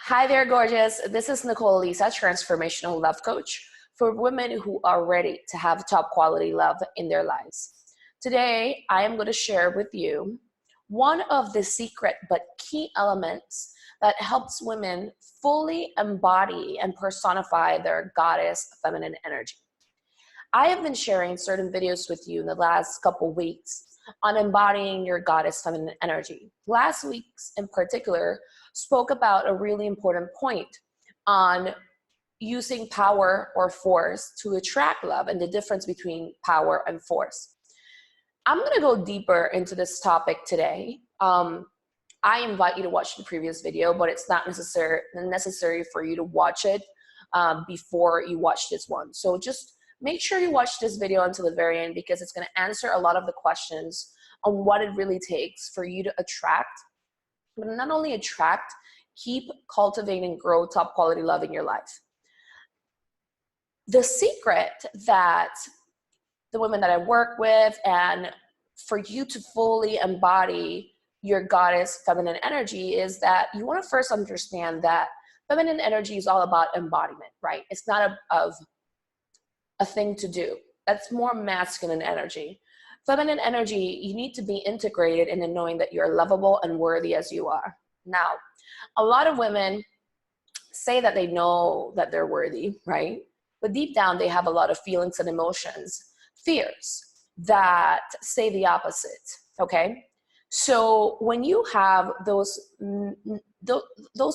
Hi there, gorgeous. This is Nicole Elissa, transformational love coach for women who are ready to have top quality love in their lives. Today, I am going to share with you one of the secret but key elements that helps women fully embody and personify their goddess feminine energy. I have been sharing certain videos with you in the last couple weeks on embodying your goddess feminine energy. Last week's in particular spoke about a really important point on using power or force to attract love and the difference between power and force. I'm going to go deeper into this topic today. I invite you to watch the previous video, but it's not necessary for you to watch it before you watch this one. So just make sure you watch this video until the very end, because it's going to answer a lot of the questions on what it really takes for you to attract, but not only attract, keep, cultivating, grow top quality love in your life. The secret that the women that I work with, and for you to fully embody your goddess feminine energy, is that you want to first understand that feminine energy is all about embodiment, right? It's not a thing to do. That's more masculine energy. Feminine energy, you need to be integrated in the knowing that you're lovable and worthy as you are. Now, a lot of women say that they know that they're worthy, right? But deep down, they have a lot of feelings and emotions, fears that say the opposite, okay? So when you have those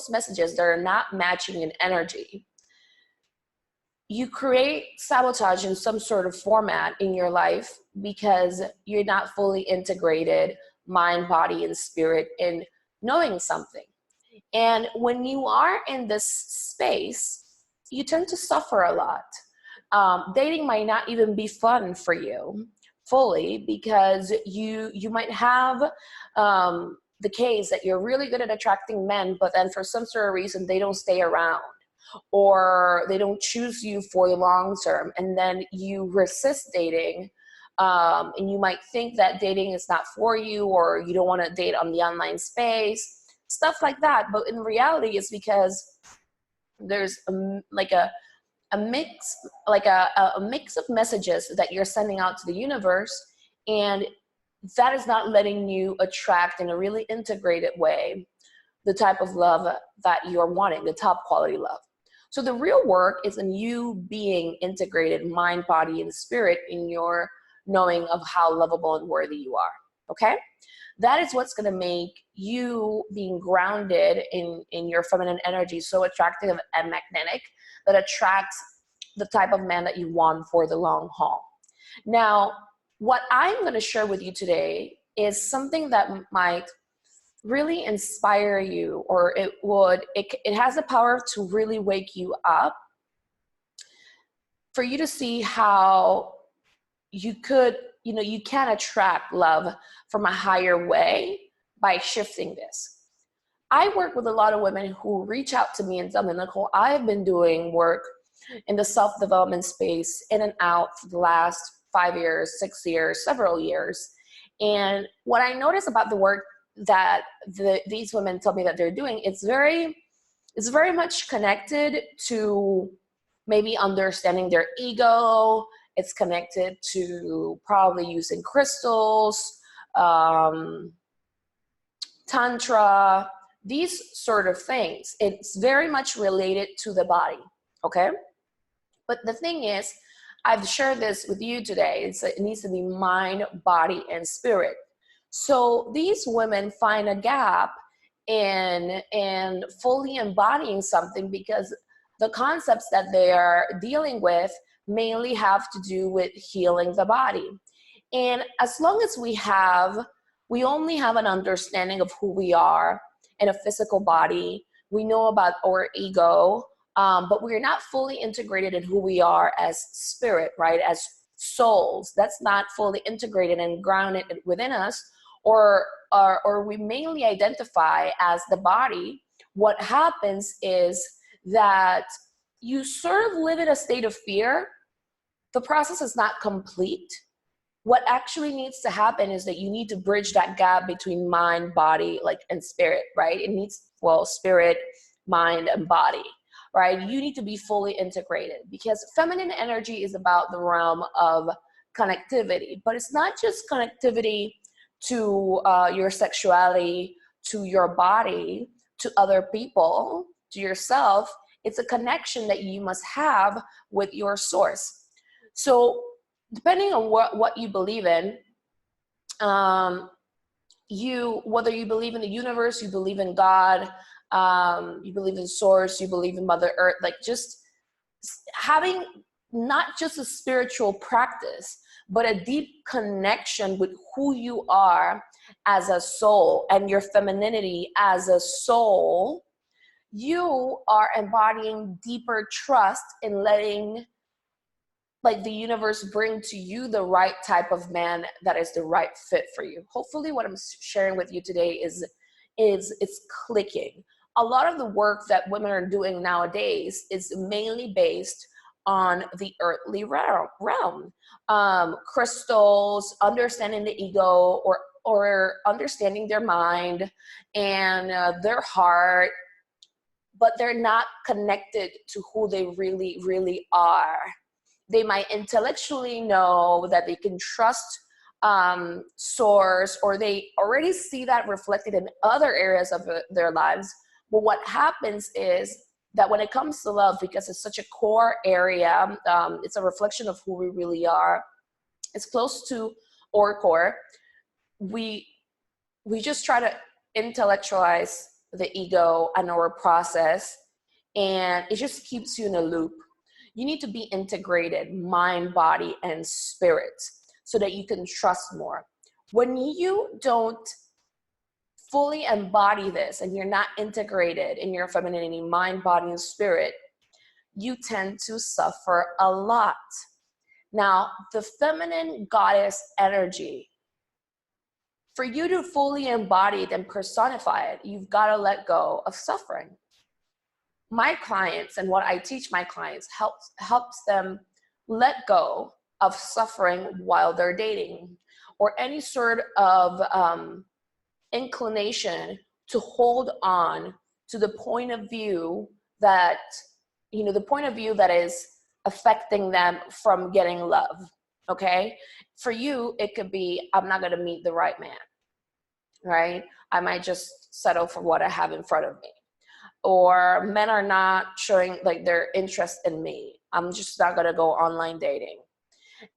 messages that are not matching in energy, you create sabotage in some sort of format in your life because you're not fully integrated mind, body, and spirit in knowing something. And when you are in this space, you tend to suffer a lot. Dating might not even be fun for you fully, because you might have the case that you're really good at attracting men, but then for some sort of reason they don't stay around, or they don't choose you for the long term, and then you resist dating, and you might think that dating is not for you, or you don't want to date on the online space, stuff like that. But in reality, it's because there's a mix of messages that you're sending out to the universe, and that is not letting you attract in a really integrated way the type of love that you're wanting, the top quality love. So the real work is in you being integrated mind, body, and spirit in your knowing of how lovable and worthy you are, okay? That is what's gonna make you being grounded in your feminine energy so attractive and magnetic that attracts the type of man that you want for the long haul. Now, what I'm gonna share with you today is something that might really inspire you, or it has the power to really wake you up, for you to see how you can attract love from a higher way by shifting this. I work with a lot of women who reach out to me and tell me, Nicole, I've been doing work in the self-development space in and out for the last 5 years, 6 years, several years. And what I notice about the work that these women tell me that they're doing, it's very much connected to maybe understanding their ego. It's connected to probably using crystals, tantra, these sort of things. It's very much related to the body, okay? But the thing is, I've shared this with you today. It needs to be mind, body, and spirit. So these women find a gap in fully embodying something, because the concepts that they are dealing with mainly have to do with healing the body. And as long as we only have an understanding of who we are in a physical body, we know about our ego, but we're not fully integrated in who we are as spirit, right? As souls. That's not fully integrated and grounded within us, or we mainly identify as the body. What happens is that you sort of live in a state of fear. The process is not complete. What actually needs to happen is that you need to bridge that gap between mind, body, and spirit, right? It needs, spirit, mind, and body, right? You need to be fully integrated, because feminine energy is about the realm of connectivity, but it's not just connectivity to your sexuality, to your body, to other people, to yourself. It's a connection that you must have with your source. So depending on what you believe in, whether you believe in the universe, you believe in God, you believe in source, you believe in Mother Earth, like just having not just a spiritual practice, but a deep connection with who you are as a soul and your femininity as a soul, you are embodying deeper trust in letting the universe bring to you the right type of man that is the right fit for you. Hopefully what I'm sharing with you today is it's clicking. A lot of the work that women are doing nowadays is mainly based on the earthly realm. Crystals, understanding the ego, or understanding their mind and their heart, but they're not connected to who they really, really are. They might intellectually know that they can trust source, or they already see that reflected in other areas of their lives. But what happens is that when it comes to love, because it's such a core area, it's a reflection of who we really are. It's close to our core. We just try to intellectualize the ego and our process, and it just keeps you in a loop. You need to be integrated, mind, body, and spirit, so that you can trust more. When you don't fully embody this and you're not integrated in your femininity, mind, body, and spirit, you tend to suffer a lot. Now, the feminine goddess energy, for you to fully embody it and personify it, you've got to let go of suffering. My clients, and what I teach my clients, helps them let go of suffering while they're dating, or any sort of inclination to hold on to the point of view that, the point of view that is affecting them from getting love. Okay? For you, it could be, I'm not going to meet the right man, right? I might just settle for what I have in front of me. Or men are not showing their interest in me. I'm just not going to go online dating.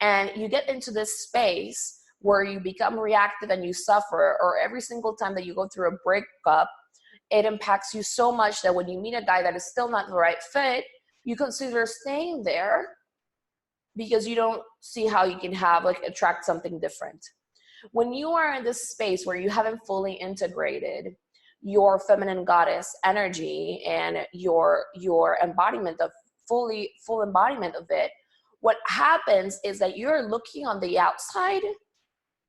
And you get into this space where you become reactive and you suffer, or every single time that you go through a breakup, it impacts you so much that when you meet a guy that is still not the right fit, you consider staying there because you don't see how you can attract something different. When you are in this space where you haven't fully integrated your feminine goddess energy and your embodiment of full embodiment of it, what happens is that you're looking on the outside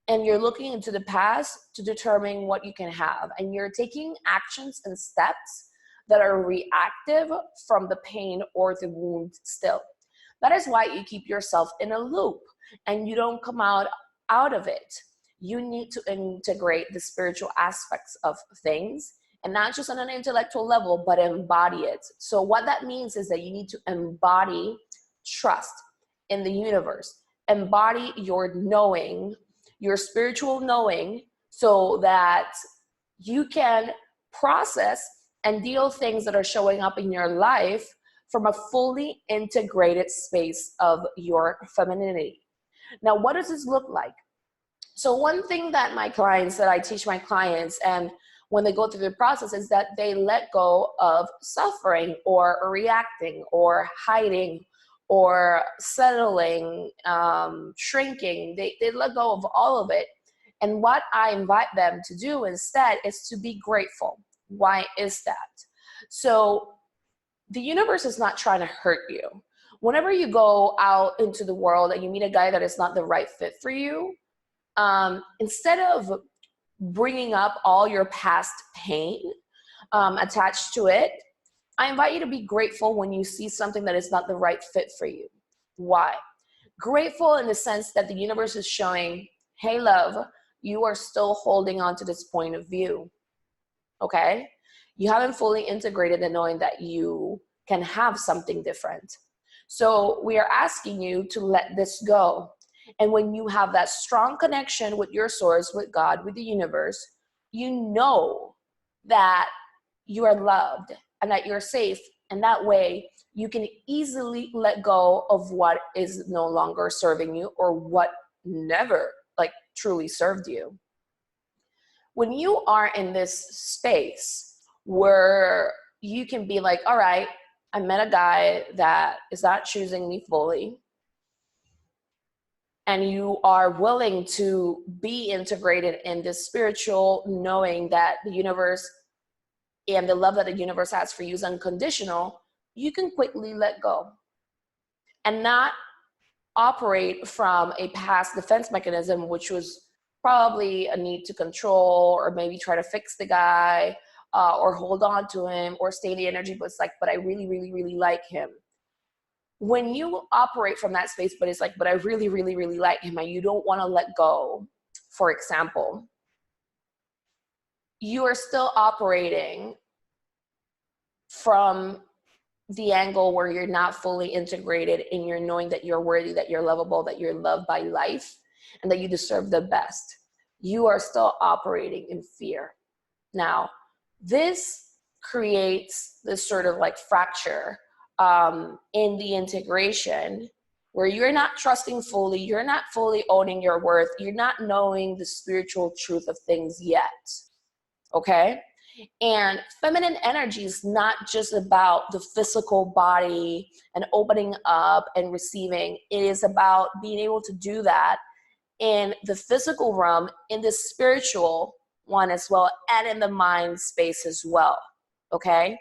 and you're looking into the past to determine what you can have, and you're taking actions and steps that are reactive from the pain or the wound still. That is why you keep yourself in a loop and you don't come out of it. You need to integrate the spiritual aspects of things, and not just on an intellectual level, but embody it. So what that means is that you need to embody trust in the universe, embody your knowing, your spiritual knowing, so that you can process and deal things that are showing up in your life from a fully integrated space of your femininity. Now, what does this look like? So one thing that I teach my clients, and when they go through the process, is that they let go of suffering or reacting or hiding or settling, shrinking. They let go of all of it. And what I invite them to do instead is to be grateful. Why is that? So the universe is not trying to hurt you. Whenever you go out into the world and you meet a guy that is not the right fit for you, instead of bringing up all your past pain attached to it, I invite you to be grateful when you see something that is not the right fit for you. Why? Grateful in the sense that the universe is showing, hey, love, you are still holding on to this point of view. Okay? You haven't fully integrated the knowing that you can have something different. So we are asking you to let this go. And when you have that strong connection with your source, with God, with the universe, you know that you are loved and that you're safe. And that way you can easily let go of what is no longer serving you or what never like truly served you. When you are in this space where you can be like, all right, I met a guy that is not choosing me fully, and you are willing to be integrated in this spiritual knowing that the universe and the love that the universe has for you is unconditional, you can quickly let go and not operate from a past defense mechanism, which was probably a need to control or maybe try to fix the guy or hold on to him or stay in the energy, but it's like, but I really, really, really like him. When you operate from that space, but it's like, but I really, really, really like him, and you don't want to let go, for example, you are still operating from the angle where you're not fully integrated in your knowing that you're worthy, that you're lovable, that you're loved by life, and that you deserve the best. You are still operating in fear. Now, this creates this sort of like fracture in the integration where you're not trusting fully, you're not fully owning your worth, you're not knowing the spiritual truth of things yet, okay? And feminine energy is not just about the physical body and opening up and receiving. It is about being able to do that in the physical realm, in the spiritual one as well, and in the mind space as well, okay?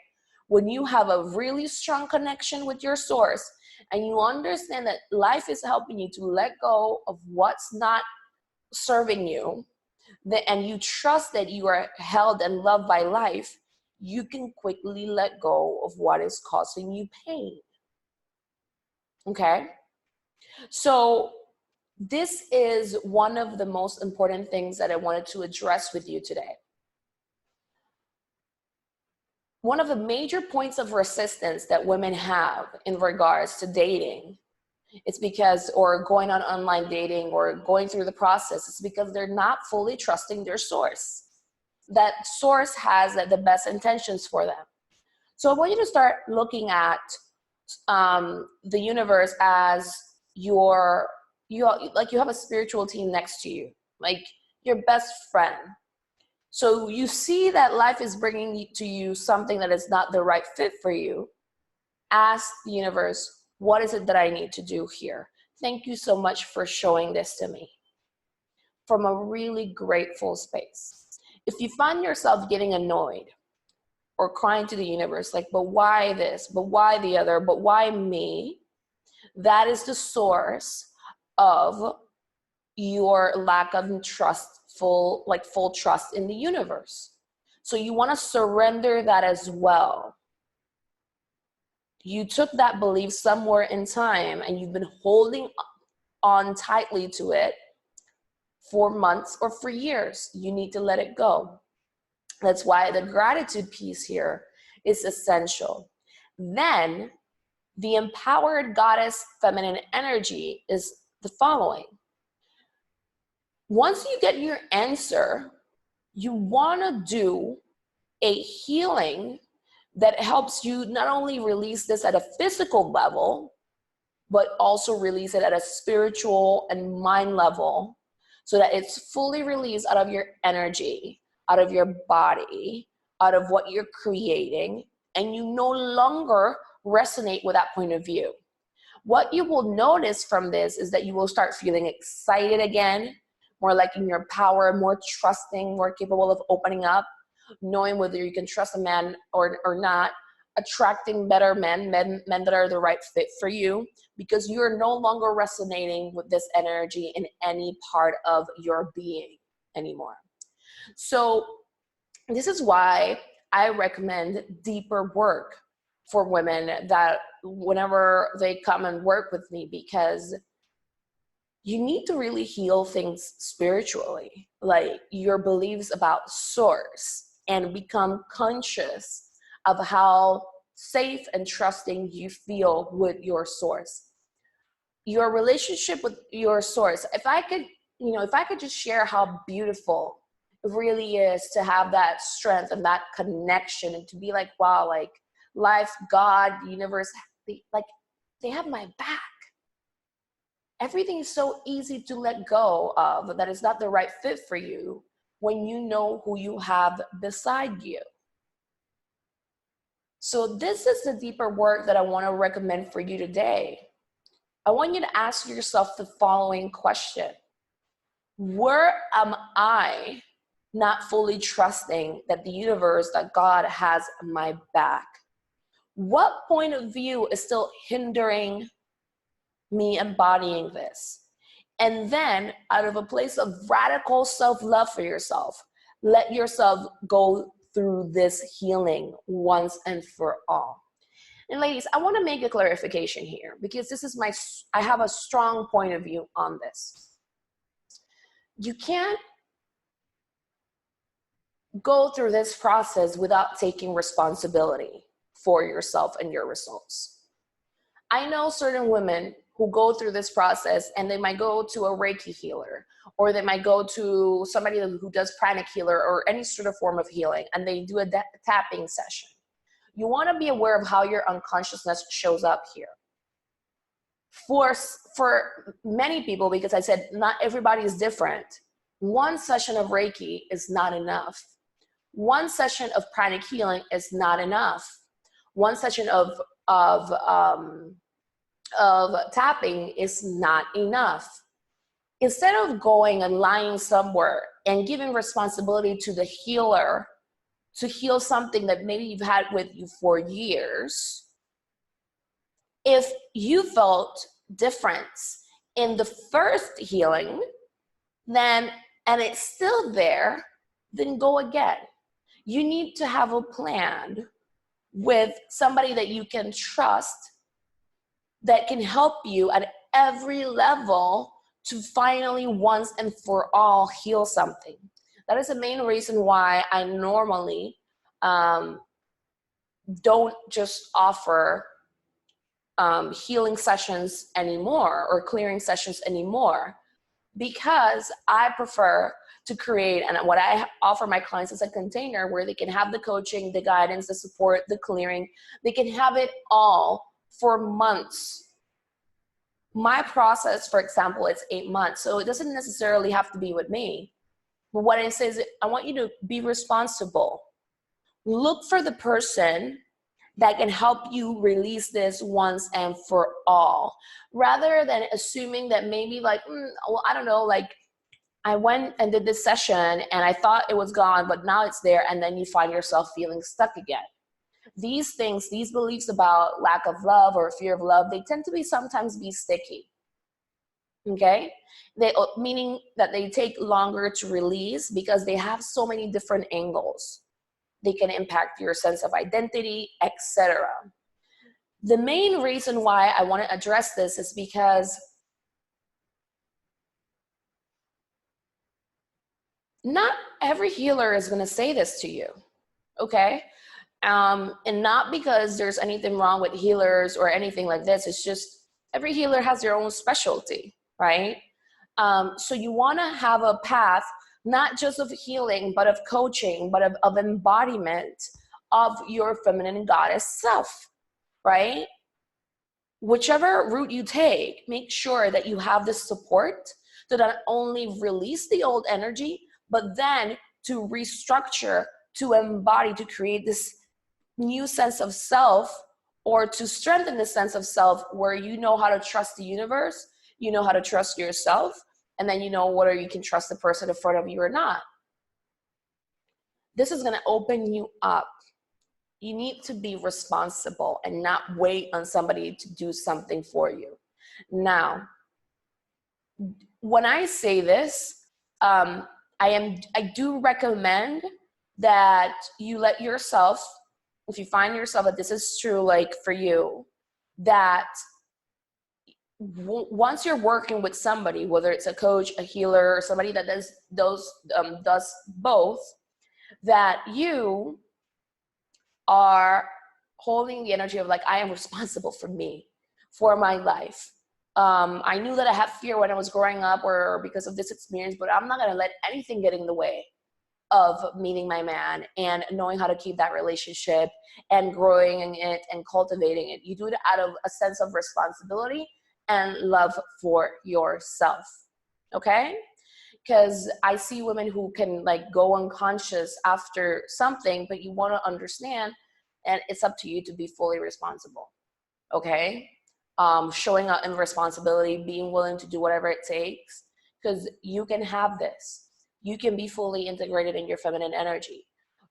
When you have a really strong connection with your source and you understand that life is helping you to let go of what's not serving you, and you trust that you are held and loved by life, you can quickly let go of what is causing you pain. Okay? So this is one of the most important things that I wanted to address with you today. One of the major points of resistance that women have in regards to dating, it's because, or going on online dating or going through the process, it's because they're not fully trusting their source. That source has the best intentions for them. So I want you to start looking at the universe as you have a spiritual team next to you, like your best friend. So you see that life is bringing to you something that is not the right fit for you. Ask the universe, what is it that I need to do here? Thank you so much for showing this to me. From a really grateful space. If you find yourself getting annoyed or crying to the universe, like, but why this, but why the other, but why me? That is the source of your lack of full trust in the universe. So you want to surrender that as well. You took that belief somewhere in time and you've been holding on tightly to it for months or for years. You need to let it go. That's why the gratitude piece here is essential. Then the empowered goddess feminine energy is the following. Once you get your answer, you want to do a healing that helps you not only release this at a physical level, but also release it at a spiritual and mind level so that it's fully released out of your energy, out of your body, out of what you're creating, and you no longer resonate with that point of view. What you will notice from this is that you will start feeling excited again, more like in your power, more trusting, more capable of opening up, knowing whether you can trust a man or not, attracting better men that are the right fit for you, because you're no longer resonating with this energy in any part of your being anymore. So this is why I recommend deeper work for women that whenever they come and work with me, because you need to really heal things spiritually, like your beliefs about source, and become conscious of how safe and trusting you feel with your source. Your relationship with your source, if I could just share how beautiful it really is to have that strength and that connection, and to be like, wow, like life, God, the universe, they have my back. Everything is so easy to let go of that is not the right fit for you when you know who you have beside you. So this is the deeper work that I want to recommend for you today. I want you to ask yourself the following question. Where am I not fully trusting that the universe, that God has my back? What point of view is still hindering me embodying this? And then, out of a place of radical self-love for yourself, let yourself go through this healing once and for all. And ladies, I want to make a clarification here, because I have a strong point of view on this. You can't go through this process without taking responsibility for yourself and your results. I know certain women who go through this process, and they might go to a Reiki healer, or they might go to somebody who does pranic healer or any sort of form of healing, and they do a tapping session. You want to be aware of how your unconsciousness shows up here. For many people, because I said not everybody is different, one session of Reiki is not enough. One session of pranic healing is not enough. One session of tapping is not enough. Instead of going and lying somewhere and giving responsibility to the healer to heal something that maybe you've had with you for years, if you felt difference in the first healing, and it's still there, then go again. You need to have a plan with somebody that you can trust, that can help you at every level to finally once and for all heal something. That is the main reason why I normally don't just offer healing sessions anymore, or clearing sessions anymore, because I prefer to create, and what I offer my clients is a container where they can have the coaching, the guidance, the support, the clearing. They can have it all for months. My process, for example, it's 8 months, so it doesn't necessarily have to be with me. But what I say is, I want you to be responsible. Look for the person that can help you release this once and for all, rather than assuming that maybe like, well, I don't know, like I went and did this session and I thought it was gone, but now it's there, and then you find yourself feeling stuck again. These things, these beliefs about lack of love or fear of love, they tend to sometimes be sticky, okay? Meaning that they take longer to release because they have so many different angles. They can impact your sense of identity, etc. The main reason why I want to address this is because not every healer is going to say this to you, okay? And not because there's anything wrong with healers or anything like this. It's just every healer has their own specialty, right? So you want to have a path, not just of healing, but of coaching, but of embodiment of your feminine goddess self, right? Whichever route you take, make sure that you have the support to not only release the old energy, but then to restructure, to embody, to create this new sense of self, or to strengthen the sense of self where you know how to trust the universe, you know how to trust yourself, and then you know whether you can trust the person in front of you or not. This is going to open you up. You need to be responsible and not wait on somebody to do something for you. Now, when I say this, I do recommend that you let yourself, if you find yourself that this is true, like for you, that once you're working with somebody, whether it's a coach, a healer, or somebody that does both, that you are holding the energy of like, I am responsible for me, for my life. I knew that I had fear when I was growing up or because of this experience, but I'm not going to let anything get in the way of meeting my man and knowing how to keep that relationship and growing it and cultivating it. You do it out of a sense of responsibility and love for yourself. Okay? Because I see women who can like go unconscious after something, but you want to understand, and it's up to you to be fully responsible. Okay? Showing up in responsibility, being willing to do whatever it takes, because you can have this. You can be fully integrated in your feminine energy.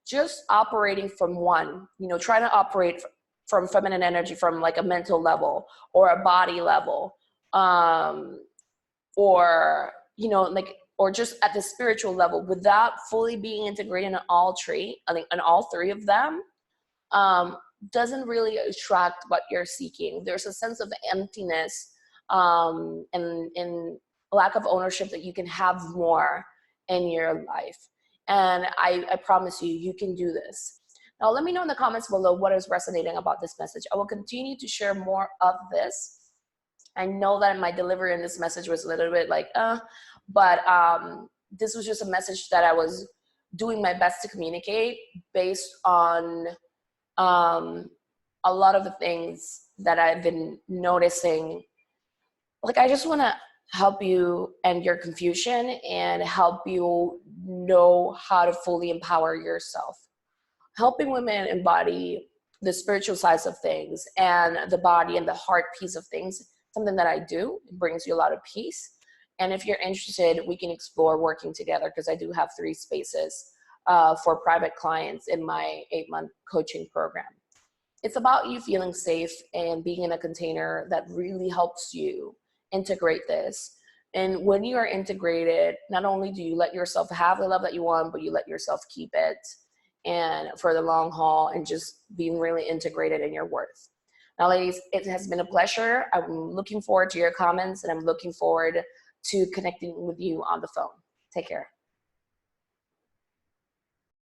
Just operating from one, trying to operate from feminine energy from like a mental level or a body level, or or just at the spiritual level without fully being integrated in all three, I think in all three of them, doesn't really attract what you're seeking. There's a sense of emptiness, and lack of ownership that you can have more in your life. And I promise you, you can do this. Now, let me know in the comments below what is resonating about this message. I will continue to share more of this. I know that my delivery in this message was a little bit like, but this was just a message that I was doing my best to communicate based on a lot of the things that I've been noticing. Like, I just want to help you end your confusion and help you know how to fully empower yourself. Helping women embody the spiritual sides of things and the body and the heart piece of things, something that I do. It brings you a lot of peace. And if you're interested, we can explore working together, because I do have 3 spaces for private clients in my 8-month coaching program. It's about you feeling safe and being in a container that really helps you integrate this. And when you are integrated, not only do you let yourself have the love that you want, but you let yourself keep it, and for the long haul, and just being really integrated in your worth. Now, ladies, it has been a pleasure. I'm looking forward to your comments, and I'm looking forward to connecting with you on the phone. Take care.